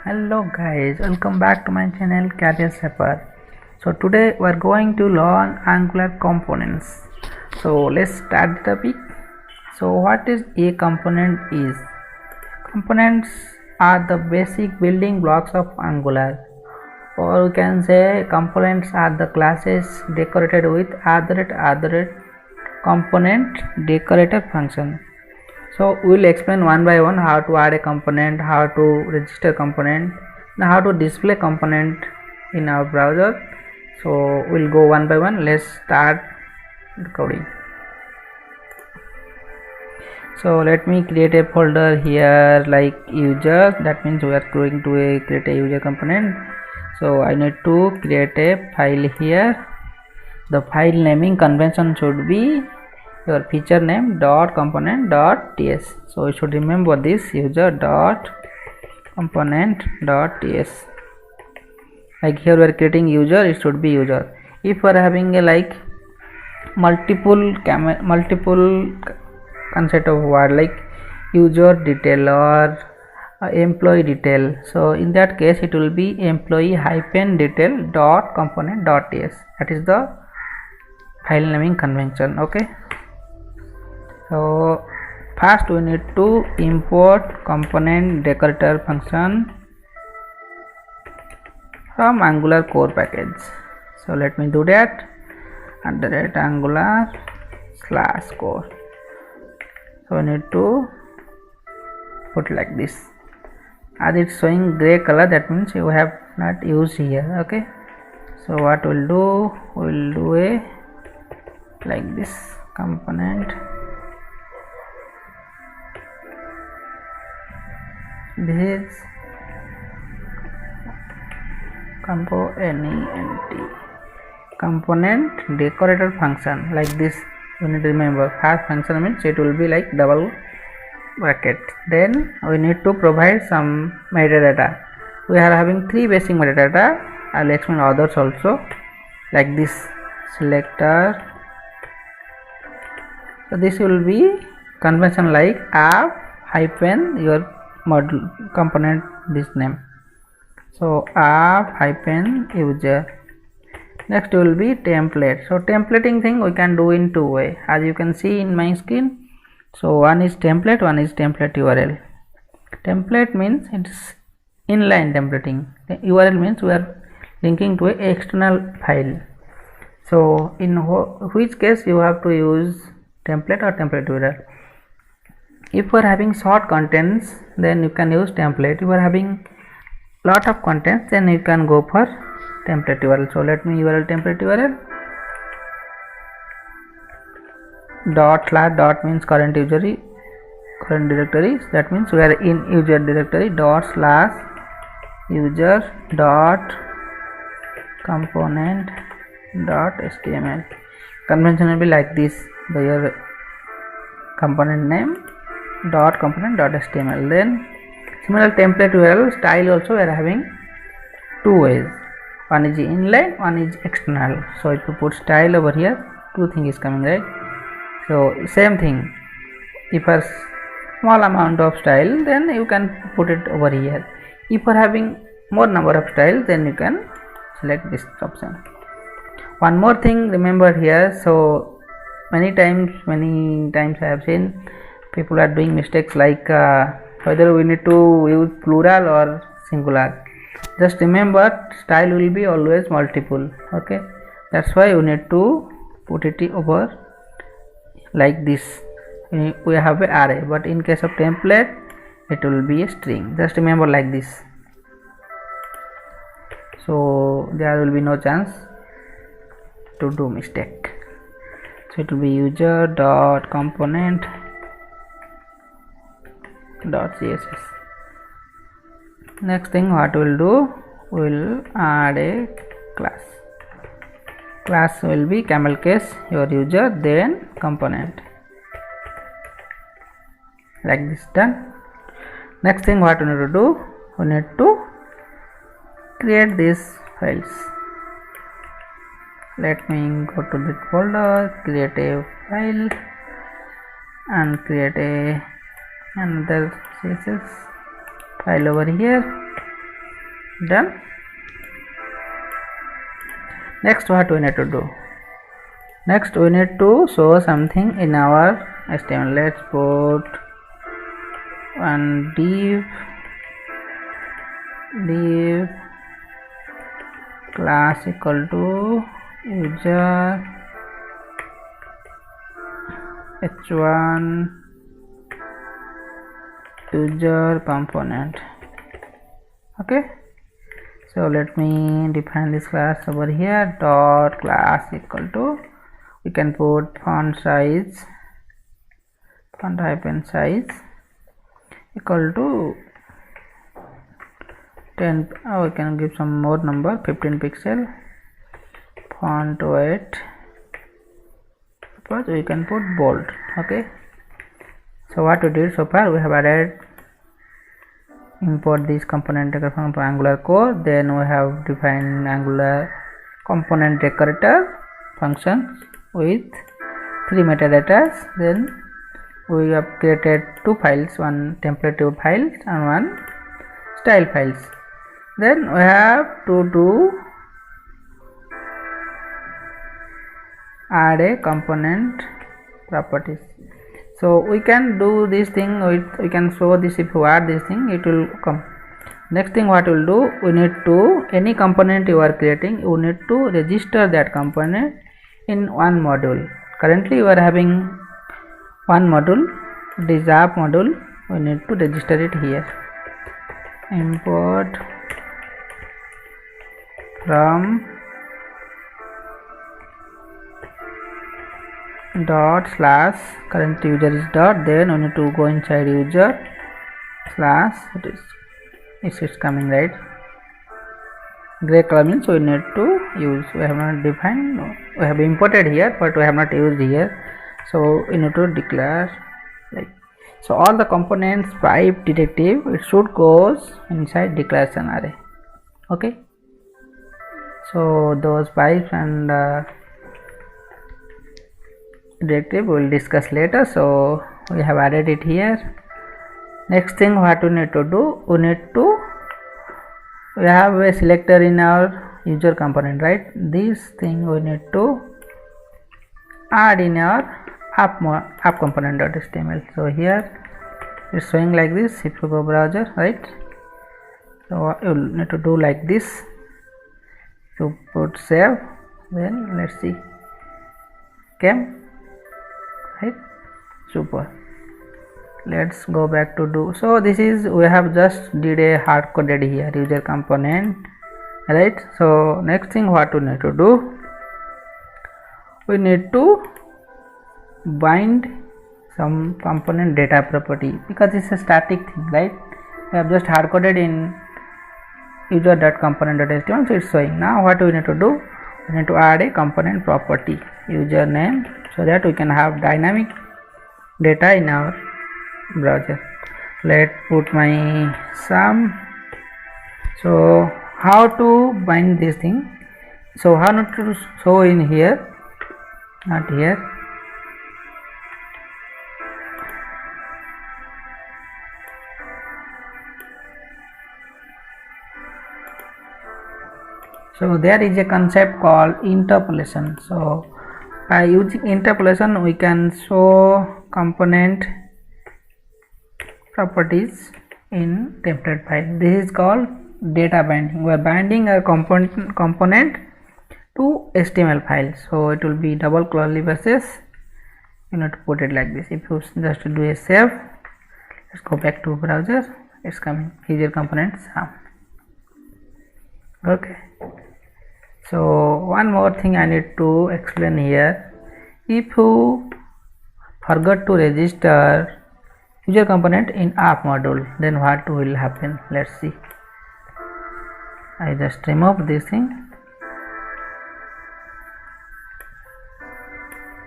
Hello guys, welcome back to my channel Career Shepherd. So today we are going to learn Angular components. So let's start the topic. So what is a component is? Components are the basic building blocks of Angular, or we can say components are the classes decorated with component decorator function. So we will explain one by one how to add a component, how to register component, and how to display component in our browser. So we'll go one by one. Let's start the coding. So let me create a folder here like user. That means we are going to create a user component. So I need to create a file here. The file naming convention should be your feature name dot component dot ts. So you should remember this, user dot component dot ts. Like here we are creating user, it should be user. If we are having a like multiple concept of word like user detail or employee detail, so in that case it will be employee hyphen detail dot component dot ts. That is the file naming convention. Okay, so first we need to import component decorator function from Angular core package. So let me do that. @Angular /core. So we need to put like this. As it's showing gray color, that means you have not used here. Okay, so what we'll do, we'll do a like this component. This is component decorator function. Like this, you need to remember. First function means it will be like double bracket. Then we need to provide some metadata. We are having three basic metadata. I'll explain others also. Like this, selector. So this will be convention like app hyphen your module component this name. So app hyphen user. Next will be template. So templating thing we can do in two way, as you can see in my screen. So one is template, one is template URL. Template means it's inline templating. The URL means we are linking to an external file. So in which case you have to use template or template URL. If you are having short contents, then you can use template. If you are having lot of contents, then you can go for template URL. So let me URL template URL dot means current directory. That means we are in user directory /user dot component dot html. Convention will be like this, your component name dot component dot html. Then similar template URL style also we are having two ways. One is inline, one is external. So if you put style over here, two things is coming, right? So same thing, if a small amount of style, then you can put it over here. If you are having more number of styles, then you can select this option. One more thing remember here. So many times I have seen people are doing mistakes like whether we need to use plural or singular. Just remember, style will be always multiple. Okay, that's why you need to put it over like this. We have an array, but in case of template it will be a string. Just remember like this, so there will be no chance to do mistake. So it will be user dot component dot css. Next thing what we'll do, we'll add a class will be camel case your user, then component, like this. Done. Next thing what we need to do, we need to create these files. Let me go to this folder, create a file and create another css file over here. Done. Next what we need to do? Next we need to show something in our HTML. Let's put one div class equal to user h1 user component. Okay, so let me define this class over here. Dot class equal to, we can put font size, font hyphen size equal to 10. We can give some more number, 15 pixel. Font weight, suppose we can put bold. Okay, so what we did so far, we have added, import this component decorator from Angular core, then we have defined Angular component decorator function with 3 metadatas. Then we have created 2 files, one template file and one style files. Then we have to add a component properties. So we can do this thing with, we can show this, if you add this thing it will come. Next thing what we'll do, we need to, any component you are creating, you need to register that component in one module. Currently you are having one module, this app module, we need to register it here. Import from dot slash current user is dot, then we need to go inside user slash, it's coming right, gray color means we need to use, we have not defined, we have imported here but we have not used here, so we need to declare like so. All the components pipe directive, it should goes inside declaration array. Okay, so those pipes and directive we will discuss later, so we have added it here. Next thing what we need to do, we have a selector in our user component, right? This thing we need to add in our app component.html. so here it's showing like this, if you go browser, right? So you need to do like this, to put save, then let's see, came right, super. Let's go back to do, so this is, we have just did a hard coded here user component, right? So next thing what we need to do, we need to bind some component data property, because it's a static thing, right? We have just hard coded in user.component.html, so it's showing. Now what we need to do, we need to add a component property username, so that we can have dynamic data in our browser. Let's put my sum. So how to bind this thing, so how not to show in here, not here. So there is a concept called interpolation. So by using interpolation we can show component properties in template file. This is called data binding. We are binding a component to HTML file, so it will be double curly braces, you need to put it like this. If you just do a save, let's go back to browser, it's coming user components. Okay, so one more thing I need to explain here. If you forgot to register user component in app module, then what will happen? Let's see. I just remove this thing.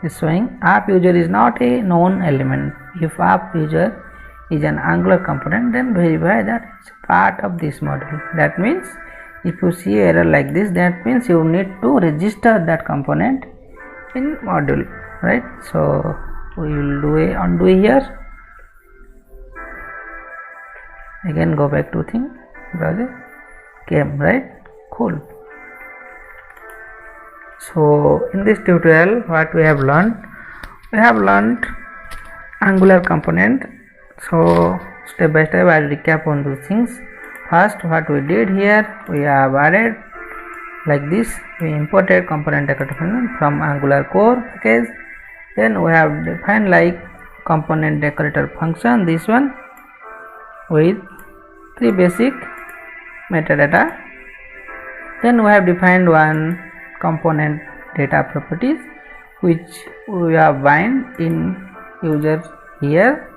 It's showing app user is not a known element. If app user is an Angular component, then verify that it's part of this module. That means if you see error like this, that means you need to register that component in module, right? So we will do a undo here. Again go back to thing browser. came, right? Cool. So in this tutorial what we have learned Angular component. So step by step I'll recap on those things. First, what we did here, we have added like this, we imported component decorator from Angular core package. Then we have defined like component decorator function, this one with 3 basic metadata. Then we have defined one component data properties which we have bind in user here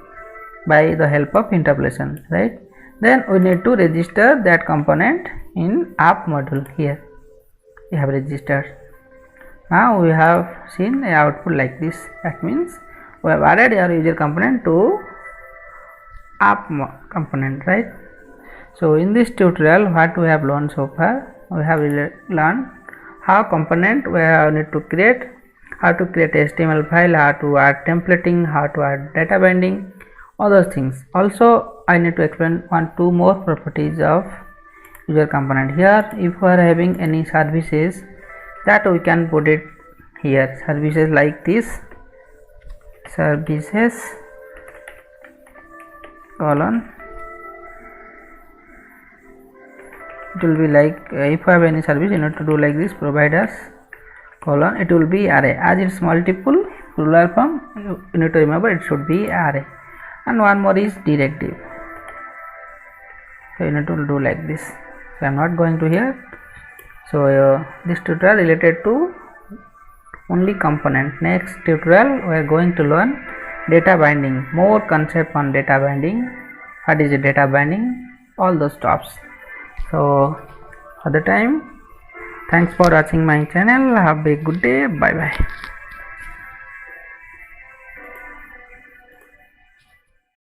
by the help of interpolation, right? Then we need to register that component in app module. Here we have registered. Now we have seen a output like this. That means we have added our user component to app component, right? So in this tutorial what we have learned so far, we have learned how component we need to create, how to create HTML file, how to add templating, how to add data binding, all those things. Also I need to explain 1-2 more properties of user component. Here if we are having any services, that we can put it here, services like this, services colon, it will be like if you have any service you need to do like this, providers colon, it will be array. As it's multiple plural form, you need to remember it should be array. And one more is directive, so you need to do like this. So I am not going to here. So this tutorial related to only component. Next tutorial we are going to learn data binding, more concept on data binding, what is a data binding, all those stuffs. So for the time, thanks for watching my channel. Have a good day. Bye bye.